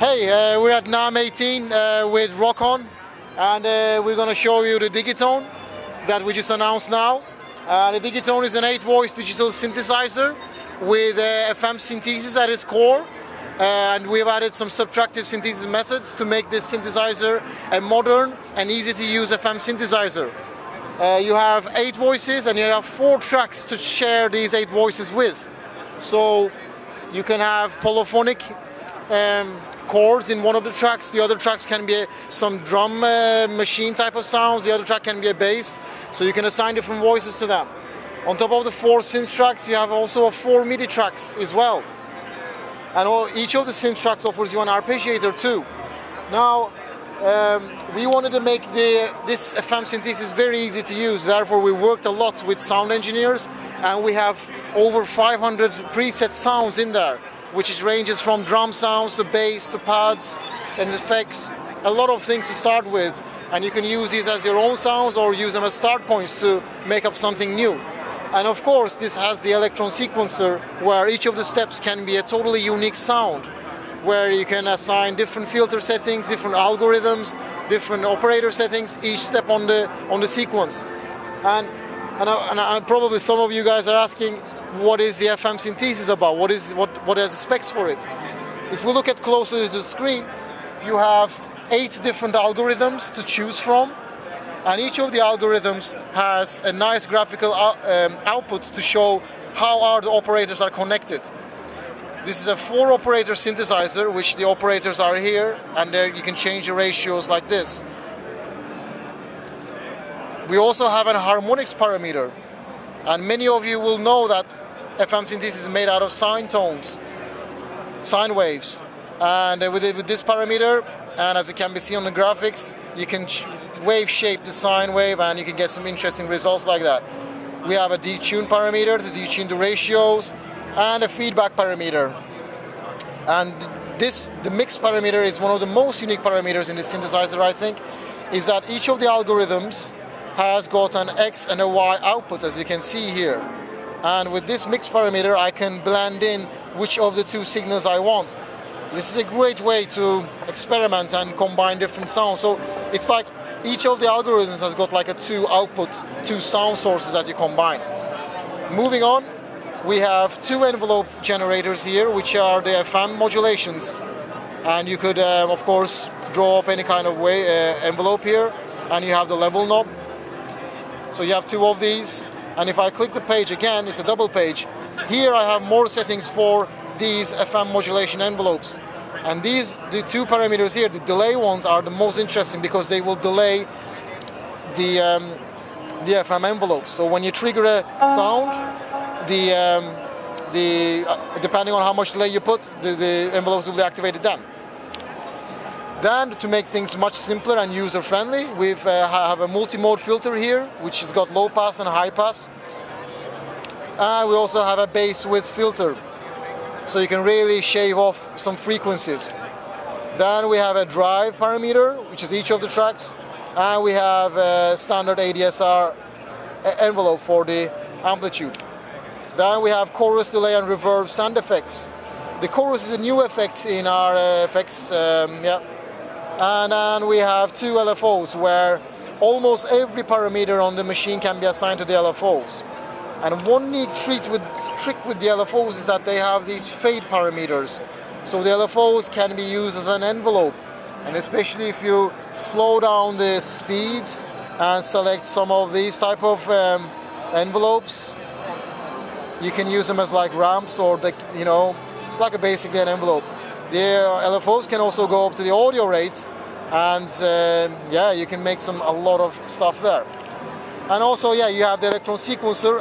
Hey, we're at NAMM2018 with Rock-On, and we're going to show you the Digitone that we just announced now. The Digitone is an 8-voice digital synthesizer with FM synthesis at its core, and we've added some subtractive synthesis methods to make this synthesizer a modern and easy to use FM synthesizer. You have 8 voices and you have 4 tracks to share these 8 voices with. So you can have polyphonic chords in one of the tracks. The other tracks can be some drum machine type of sounds. The other track can be a bass. So you can assign different voices to them. On top of the 4 synth tracks, you have also 4 MIDI tracks as well. And each of the synth tracks offers you an arpeggiator too. Now, we wanted to make this FM synthesis very easy to use. Therefore, we worked a lot with sound engineers, and we have over 500 preset sounds in there, which ranges from drum sounds to bass to pads and effects. A lot of things to start with, and you can use these as your own sounds or use them as start points to make up something new. And of course, this has the Electron sequencer, where each of the steps can be a totally unique sound, where you can assign different filter settings, different algorithms, different operator settings, each step on the sequence. And probably some of you guys are asking, what is the FM synthesis about? What are the specs for it? If we look at closer to the screen, you have 8 different algorithms to choose from, and each of the algorithms has a nice graphical output to show how the operators are connected. This is a 4-operator synthesizer, which the operators are here, and there you can change the ratios like this. We also have a harmonics parameter, and many of you will know that FM synthesis is made out of sine tones, sine waves. And with this parameter, and as it can be seen on the graphics, you can wave shape the sine wave and you can get some interesting results like that. We have a detune parameter to detune the ratios, and a feedback parameter. And the mix parameter is one of the most unique parameters in this synthesizer, I think, is that each of the algorithms has got an X and a Y output, as you can see here. And with this mix parameter, I can blend in which of the 2 signals I want. This is a great way to experiment and combine different sounds. So it's like each of the algorithms has got like 2 outputs, 2 sound sources that you combine. Moving on, we have 2 envelope generators here, which are the FM modulations. And you could, of course, draw up any kind of envelope here. And you have the level knob. So you have 2 of these. And if I click the page again, it's a double page. Here I have more settings for these FM modulation envelopes. And the 2 parameters here, the delay ones, are the most interesting because they will delay the FM envelopes. So when you trigger a sound, depending on how much delay you put, the envelopes will be activated then. Then, to make things much simpler and user-friendly, we have a multi-mode filter here, which has got low pass and high pass. And we also have a bass width filter, so you can really shave off some frequencies. Then we have a drive parameter, which is each of the tracks, and we have a standard ADSR envelope for the amplitude. Then we have chorus, delay, and reverb sound effects. The chorus is a new effect in our effects, And then we have 2 LFOs, where almost every parameter on the machine can be assigned to the LFOs. And one neat trick with the LFOs is that they have these fade parameters. So the LFOs can be used as an envelope. And especially if you slow down the speed and select some of these type of envelopes, you can use them as like ramps, or it's like basically an envelope. The LFOs can also go up to the audio rates, and you can make a lot of stuff there. And also, you have the Electron sequencer,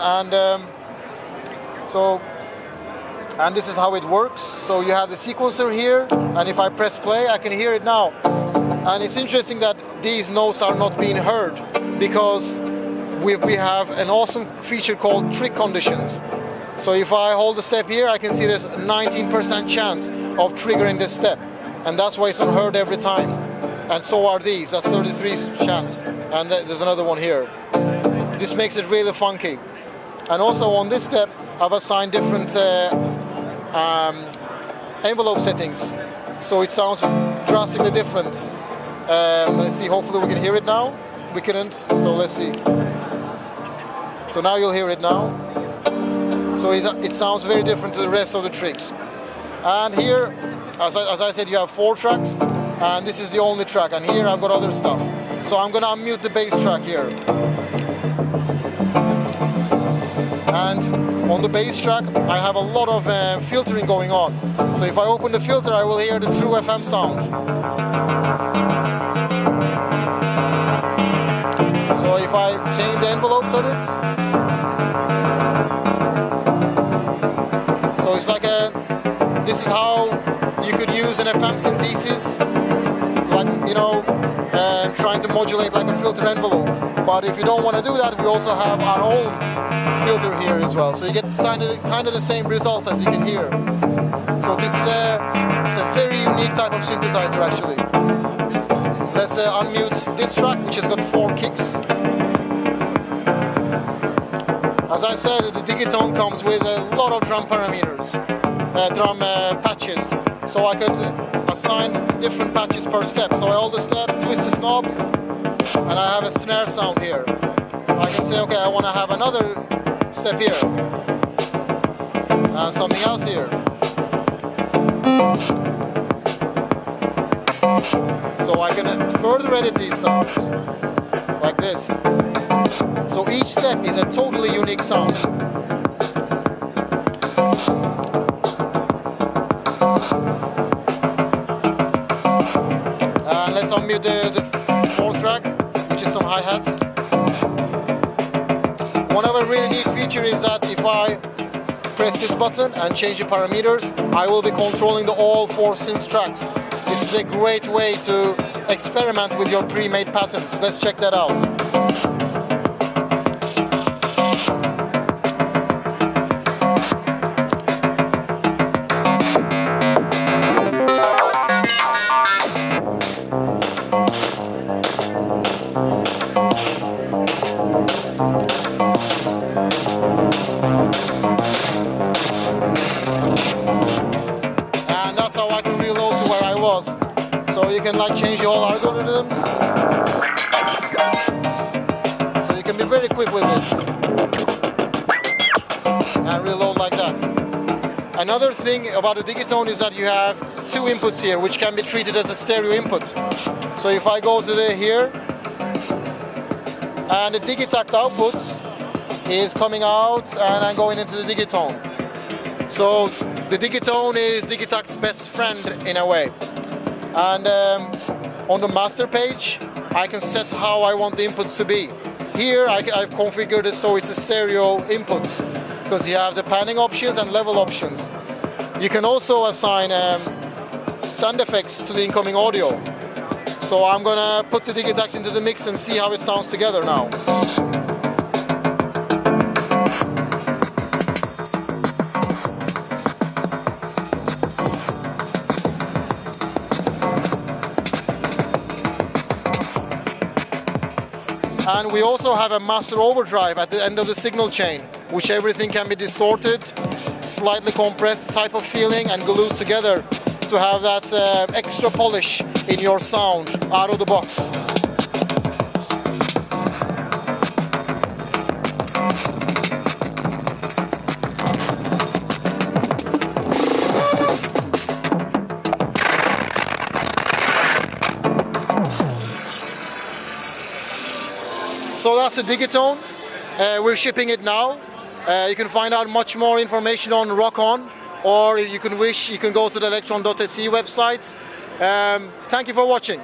and this is how it works. So you have the sequencer here, and if I press play, I can hear it now. And it's interesting that these notes are not being heard because we have an awesome feature called trick conditions. So if I hold the step here, I can see there's a 19% chance of triggering this step. And that's why it's unheard every time. And so are these, that's 33% chance. And there's another one here. This makes it really funky. And also on this step, I've assigned different envelope settings. so it sounds drastically different. Let's see, hopefully we can hear it now. We couldn't, so let's see. So now you'll hear it now. So it sounds very different to the rest of the tricks. And here, as I said, you have 4 tracks, and this is the only track, and here I've got other stuff. So I'm gonna unmute the bass track here. And on the bass track, I have a lot of filtering going on. So if I open the filter, I will hear the true FM sound. So if I change the envelopes of it, so it's like this is how you could use an FM synthesis, like, you know, trying to modulate like a filter envelope. But if you don't want to do that, we also have our own filter here as well. So you get kind of the same result as you can hear. So this is it's a very unique type of synthesizer actually. Let's unmute this track, which has got 4 kicks. As I said, the Digitone comes with a lot of drum parameters, drum patches. So I could assign different patches per step. So I hold the step, twist the knob, and I have a snare sound here. I can say, okay, I want to have another step here, and something else here. So I can further edit these sounds, like this. So each step is a totally unique sound. And let's unmute the 4th track, which is some hi-hats. One of a really neat feature is that if I press this button and change the parameters, I will be controlling all 4 synth tracks. This is a great way to experiment with your pre-made patterns. Let's check that out. And that's how I can reload to where I was. So you can like change the whole algorithms. So you can be very quick with it. And reload like that. Another thing about the Digitone is that you have 2 inputs here, which can be treated as a stereo input. So if I go to here, and the Digitact output is coming out, and I'm going into the Digitone. So the Digitone is Digitact's best friend in a way. And on the master page, I can set how I want the inputs to be. Here I've configured it so it's a stereo input, because you have the panning options and level options. You can also assign sound effects to the incoming audio. So I'm gonna put the Digitact into the mix and see how it sounds together now. And we also have a master overdrive at the end of the signal chain, which everything can be distorted, slightly compressed type of feeling, and glued together to have that extra polish in your sound out of the box. So that's the Digitone. We're shipping it now. You can find out much more information on Rock On, or if you can wish, you can go to the elektron.se website. Thank you for watching.